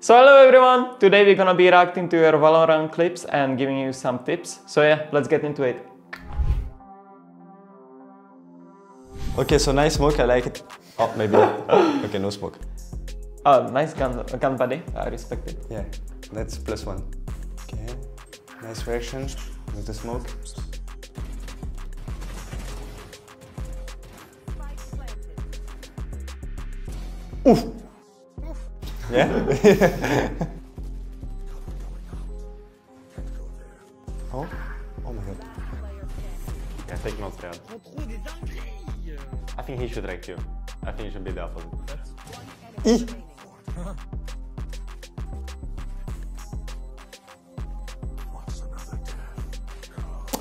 So hello everyone, today we're gonna be reacting to your Valorant clips and giving you some tips. So yeah, let's get into it. Okay, so nice smoke, I like it. Oh, maybe not. Okay, no smoke. Oh, nice gun buddy, I respect it. Yeah, that's +1. Okay, nice reaction with the smoke. Oof! Yeah? Oh? Oh my god. Yeah, take notes, Riyad. I think he should wreck you. I think you should be the opposite. E!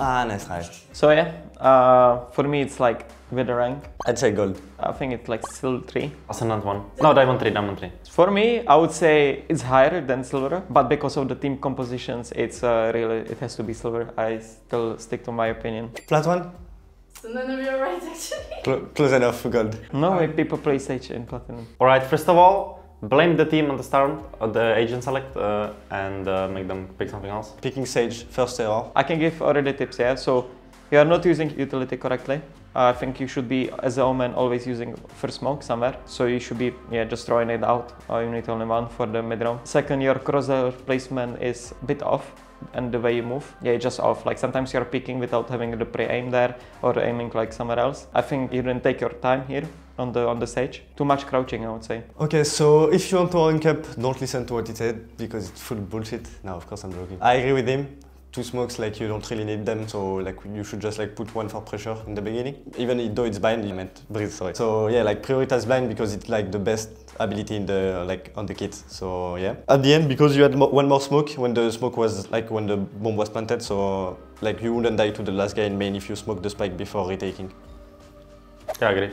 Ah, nice try. So yeah, for me it's like with the rank. I'd say gold. I think it's like silver 3. Ascendant 1. No, diamond 3, diamond 3. For me, I would say it's higher than silver, but because of the team compositions, it's really, it has to be silver. I still stick to my opinion. Flat 1? So none of you are right actually. Close enough for gold. No way people play Sage in Platinum. Alright, first of all, blame the team on the start of the agent select and make them pick something else. Picking Sage, first error. I can give already tips, yeah? So, you are not using utility correctly. I think you should be, as a omen, always using first smoke somewhere. So you should be, yeah, just throwing it out. Or you need only one for the mid round. Second, your crosshair placement is a bit off. And the way you move, yeah, just off. Like sometimes you're picking without having the pre-aim there or aiming like somewhere else. I think you didn't take your time here on the stage. Too much crouching, I would say. Okay, so if you want to rank up, don't listen to what he said because it's full bullshit. No, of course I'm joking. I agree with him. 2 smokes, like you don't really need them, so like you should just like put one for pressure in the beginning. Even though it's blind, you meant breathe, sorry. So yeah, like prioritize blind because it's like the best ability in the like on the kit. So yeah. At the end, because you had one more smoke when the smoke was like when the bomb was planted, so like you wouldn't die to the last guy in main if you smoked the spike before retaking. Yeah, I agree.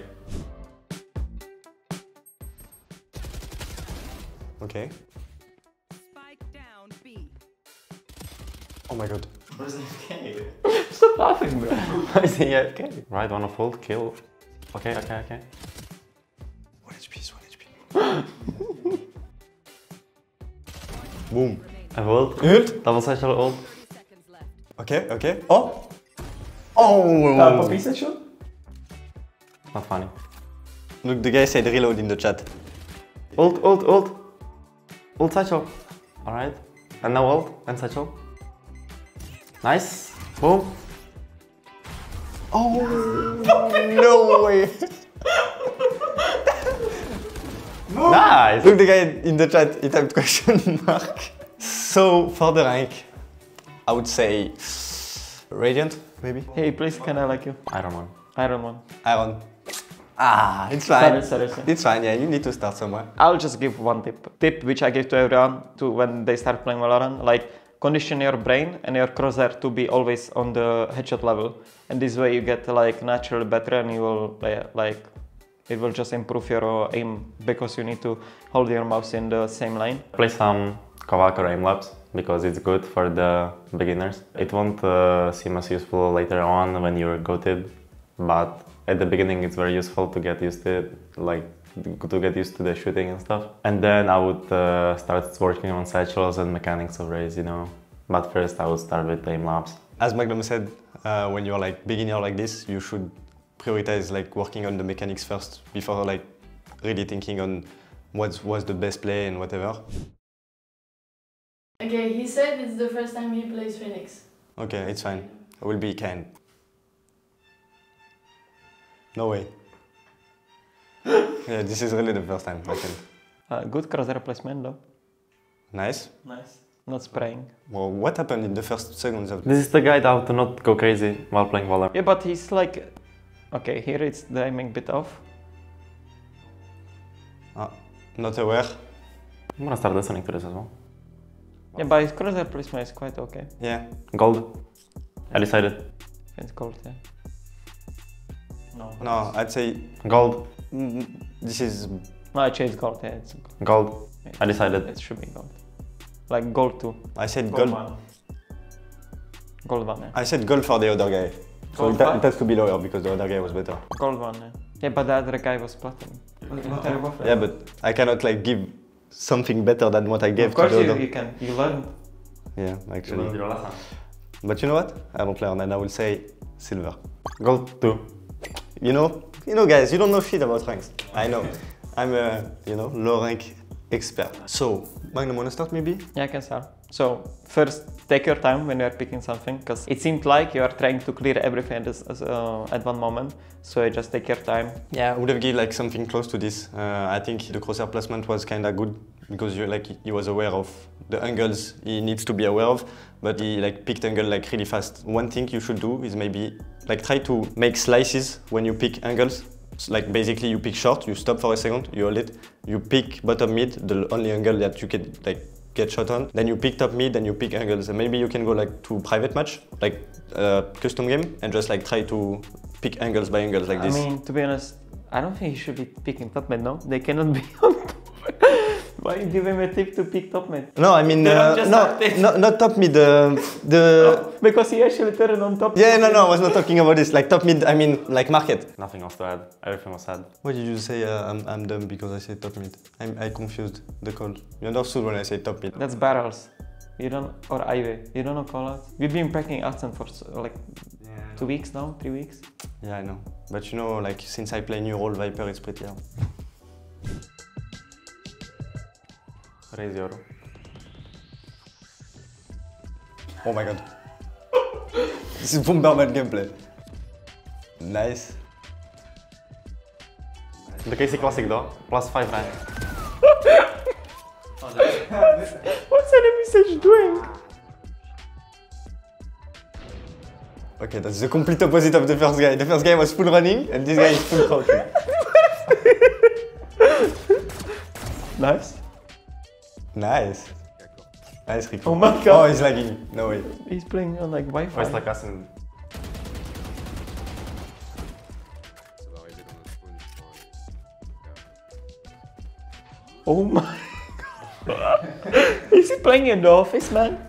Okay. Oh my god. What is AFK? Stop laughing, bro. Why is he AFK? Right, one of full kill. Okay, okay, okay. 1 HP, 1 HP. Boom. A ult. Ult? Double satchel ult. Okay, okay. Oh! Oh! Poppy section? Not funny. Look, the guy said reload in the chat. Ult, ult, ult. Ult satchel. Alright. And now ult and satchel. Nice. Boom. Oh! No way! Nice. Look, the guy in the chat, he typed question mark. So, for the rank, I would say Radiant, maybe? Hey, please, can I like you? Iron Man. Iron Man. Iron. Ah, it's fine. Sorry. It's fine, yeah, you need to start somewhere. I'll just give one tip. Tip which I give to everyone to when they start playing Valorant. Like, condition your brain and your crosshair to be always on the headshot level. And this way you get like naturally better and you will like, it will just improve your aim because you need to hold your mouse in the same lane. Play some Kovac or aim labs because it's good for the beginners. It won't seem as useful later on when you're goated, but at the beginning it's very useful to get used to it, like to get used to the shooting and stuff. And then I would start working on satchels and mechanics of race, you know. But first I would start with aim labs. As Magnum said, when you're like beginner like this, you should prioritize like working on the mechanics first before like really thinking on what's the best play and whatever. Okay, he said it's the first time he plays Phoenix. Okay, it's fine. I will be kind. No way. Yeah, this is really the first time, I think. Good crosshair placement though. Nice. Nice. Not spraying. Well, what happened in the first seconds of This is the guide how to not go crazy while playing Valorant. Yeah, but he's like, okay, here it's the aiming bit off. not aware? I'm gonna start listening to this as well. Yeah, but his crosshair placement is quite okay. Yeah. Gold. I decided. It's gold, yeah. No, I'd say Gold. this is... No, I changed gold, yeah, it's gold. Gold. Yeah, I decided. It should be gold. Like gold 2. I said gold. Gold 1, yeah. I said gold for the other guy. So Gold it five? has to be lower because the other guy was better. Gold 1, yeah. Yeah, but the other guy was platinum. Yeah, but I cannot like give something better than what I gave Of course to the other. you can, you learn. Yeah, actually. Zero lesson. But you know what? I don't learn and I will say silver. Gold 2. You know guys, you don't know shit about ranks. I know. I'm a, low rank expert. So, Magnum, wanna start maybe? Yeah, I can start. So first, take your time when you are picking something, because it seemed like you are trying to clear everything at one moment. So just take your time. Yeah, I would have given like something close to this. I think the crosshair placement was kind of good because he was aware of the angles he needs to be aware of, but he picked angle really fast. One thing you should do is maybe try to make slices when you pick angles. Basically you pick short, you stop for a second, you hold it, you pick bottom mid, the only angle that you can get shot on, then you pick top mid, then you pick angles, and maybe you can go to private match, custom game, and just try to pick angles by angles like this. I mean, to be honest, I don't think you should be picking top mid, no? They cannot be on top. Why you give him a tip to pick top mid? No, I mean, not top mid, because he actually turned on top. Yeah, no, I was not talking about this. Top mid, I mean, market. Nothing else to add. Everything was said. Why did you say I'm dumb because I said top mid? I confused the call. You understood when I say top mid. That's barrels. You don't, or Ivy. You don't know callouts? We've been practicing accent for 2 weeks now, 3 weeks. Yeah, I know. But since I play new role Viper, it's pretty hard. Raise your. Oh my god. This is Bomberman gameplay. Nice. The KC Classic though, +5 rank. What's enemy message doing? Okay, that's the complete opposite of the first guy. The first guy was full running, and this guy is full crouching. Nice. Nice. Nice, Rico. Oh my god. Oh, he's lagging. No way. He's playing on Wi-Fi. First like us in. Oh my god. Is he playing in the office, man?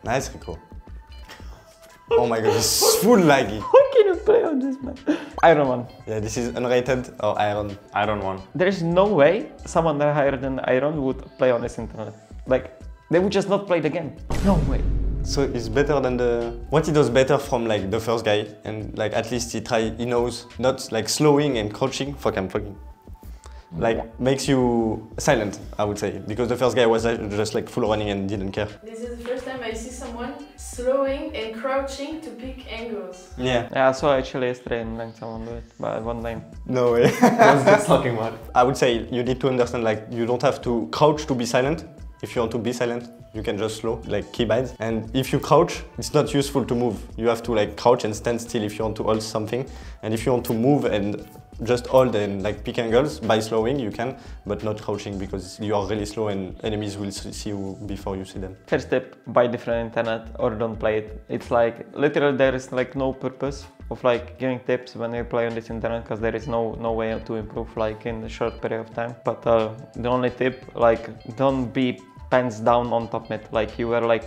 Nice, Rico. Oh my god, he's full laggy. How can you play on this, man? Iron 1. Yeah, this is unrated or iron. Iron 1. There is no way someone that higher than Iron would play on this internet. They would just not play the game. No way. So it's better than the... What he does better from the first guy, and at least he knows not slowing and crouching. Fuck, I'm fucking. Makes you silent, I would say, because the first guy was just full running and didn't care. This is the first time I see someone slowing and crouching to pick angles. Yeah. Yeah, I saw actually yesterday in ranked someone do it, but one name. No way. I was just talking about it. I would say you need to understand you don't have to crouch to be silent. If you want to be silent, you can just slow, keybind. And if you crouch, it's not useful to move. You have to crouch and stand still if you want to hold something. And if you want to move and just hold and pick angles by slowing, you can, but not crouching because you are really slow and enemies will see you before you see them. First tip, buy different internet or don't play it. It's literally there is no purpose of giving tips when you play on this internet because there is no way to improve in a short period of time. But the only tip, don't be pants down on top mid. You were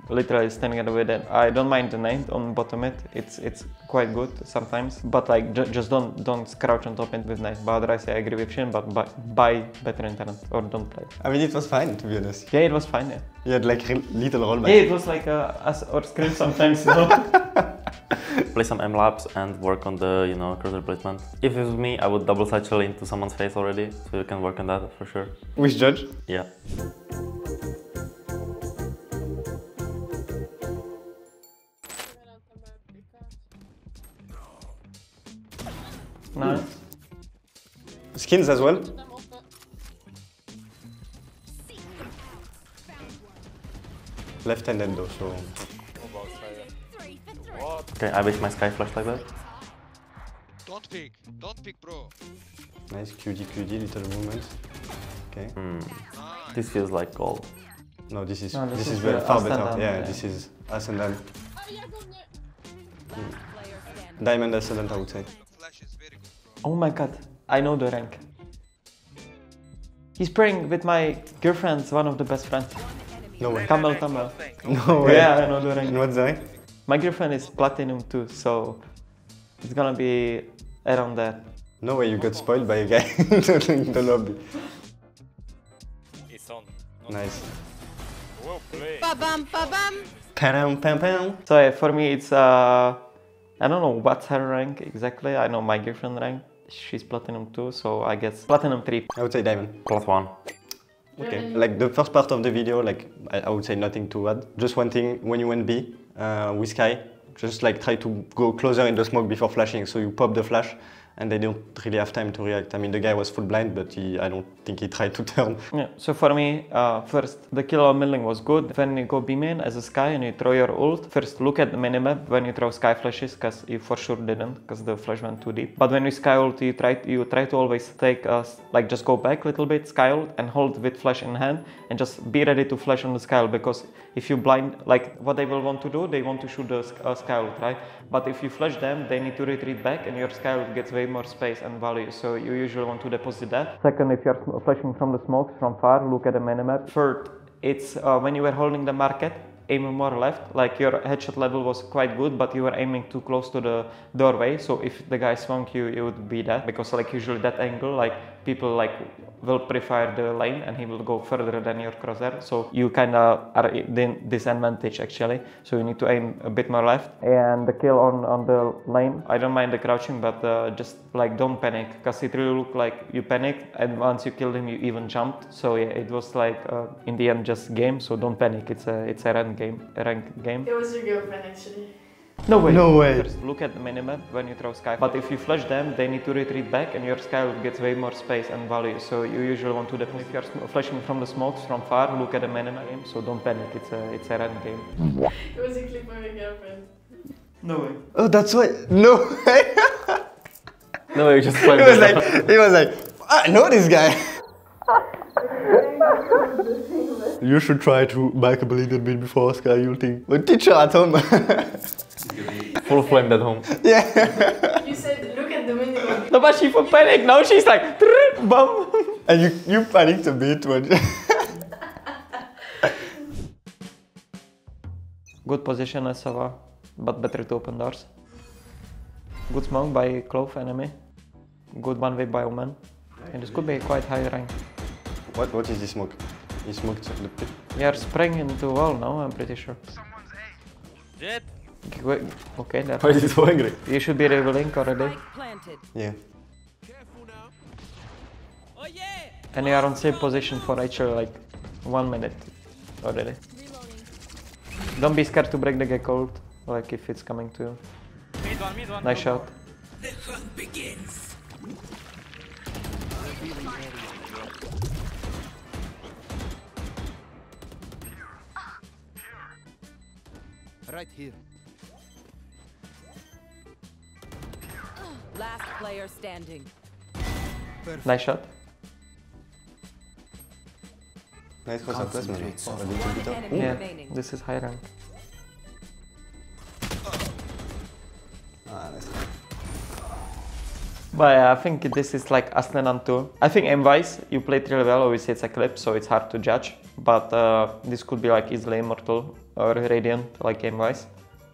literally standing with it. I don't mind the name on bottom mid. It's quite good sometimes, but just don't crouch on top mid with knife. But otherwise, I agree with Shin. But buy better internet or don't play. I mean, it was fine to be honest. Yeah, it was fine. Yeah. You had little rollback. Yeah, it was us or screen sometimes. Play some M-Labs and work on the cursor placement. If it was me, I would double satchel into someone's face already, so you can work on that for sure. Which judge? Yeah. Nice. Skins as well? Left-handed though, so... Okay, I base my sky flash like that. Don't pick, bro. Nice, QD, little movement. Okay. This feels like gold. No, this is No, this is far better. Ascendant, Yeah, yeah. this is Ascendant. Diamond Ascendant, I would say. Flash is very good, bro. Oh my god, I know the rank. He's playing with my girlfriend's one of the best friends. No way. Camel. No way. Yeah, I know the rank. And what's the rank? My girlfriend is platinum too, so it's gonna be around there. No way you got spoiled by a guy in the lobby. It's on. Nice. Well played. Ba-bam, ba-bam. Pam, pam, pam. So yeah, for me it's I don't know what's her rank exactly. I know my girlfriend rank. She's platinum 2, so I guess platinum 3. I would say diamond. +1. Okay. Like the first part of the video, like I would say nothing to add. Just one thing, when you went B with Sky, just like try to go closer in the smoke before flashing. So you pop the flash and they don't really have time to react. I mean, the guy was full blind, but I don't think he tried to turn. Yeah, so for me, first, the kill on milling was good. When you go B main as a Sky and you throw your ult, first look at the minimap when you throw Sky flashes, because you for sure didn't, because the flash went too deep. But when you Sky ult, you try to always take, like just go back a little bit, Sky ult, and hold with flash in hand, and just be ready to flash on the Sky ult, because if you blind, like what they will want to do, they want to shoot the Sky ult, right? But if you flash them, they need to retreat back, and your Sky ult gets way more space and value, so you usually want to deposit that. Second, if you're flashing from the smokes from far, look at the minimap. Third, it's when you were holding the market, aim more left, like your headshot level was quite good, but you were aiming too close to the doorway, so if the guy swung you, you would be dead, because like usually that angle, like people like will prefer the lane and he will go further than your crosshair, so you kind of are in disadvantage actually, so you need to aim a bit more left. And the kill on the lane, I don't mind the crouching, but just like don't panic, because it really looked like you panicked, and once you killed him you even jumped, so yeah, it was like in the end just game, so don't panic, it's a ranked game. It was your girlfriend actually. No way. No way. First, look at the minimap when you throw Sky. But if you flash them, they need to retreat back, and your Sky gets way more space and value. So you usually want to deposit. If you're flashing from the smokes from far, look at the minimap. So don't panic. It's a random game. It was a clip of your girlfriend. No way. Oh, that's why. No way. No, you just played He was like, I know this guy. You should try to back up a little bit before Sky, you'll think. But teacher at home. full flame at home. Yeah. You said, look at the minimum. No, but she for panic. Now she's like, bum. And you panicked a bit when... Good position as Sava, but better to open doors. Good smoke by Clove enemy. Good one way by Omen. And this could be quite high rank. What is this smoke? He smoked the pit. You're spraying into wall now, I'm pretty sure. Jet. Okay, there. Why is he so angry? You should be revealing already. Planted. Yeah. Oh yeah. And you are on same position for actually like 1 minute already. Don't be scared to break the gecko ult, like if it's coming to you. Mid one. Nice shot. The hunt begins. Right here. Last player standing. Nice shot. Nice cross up plus, man. Concentrate. A little bit up. Enemy Yeah, remaining. this is high rank. Ah, nice. But yeah, I think this is like Aslenan too. I think aim-wise, you played really well. Obviously it's a clip, so it's hard to judge. But this could be like easily Immortal or Radiant, like aim-wise.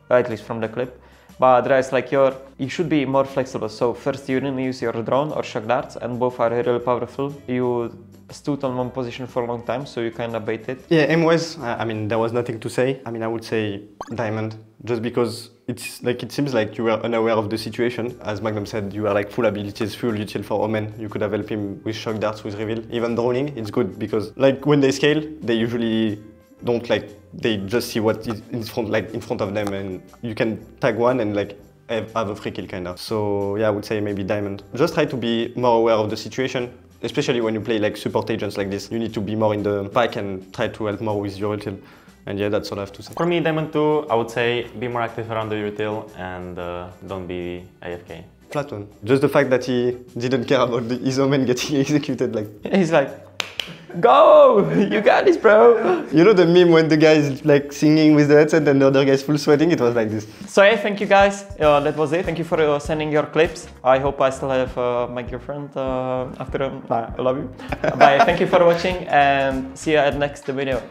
At least from the clip. But otherwise, like you should be more flexible. So first you didn't use your drone or shock darts, and both are really powerful. You stood on one position for a long time, so you kind of baited. Yeah, aim-wise, I mean, there was nothing to say. I mean, I would say diamond, just because it's like it seems like you were unaware of the situation. As Magnum said, you are like full abilities, full util for Omen. You could have helped him with shock darts, with reveal. Even droning, it's good because like when they scale, they usually don't like, they just see what is in front of them, and you can tag one and like have a free kill kind of. So yeah, I would say maybe diamond. Just try to be more aware of the situation. Especially when you play like support agents like this, you need to be more in the pack and try to help more with your util. And yeah, that's all I have to say. For me, Diamond 2, I would say be more active around the util and don't be AFK. Flat one. Just the fact that he didn't care about his Omen getting executed. Like He's like, go! You got this, bro! you know the meme when the guy is like singing with the headset and the other guy is full sweating? It was like this. So yeah, thank you guys. That was it. Thank you for sending your clips. I hope I still have my girlfriend after. I love you. Bye. Thank you for watching and see you at next video.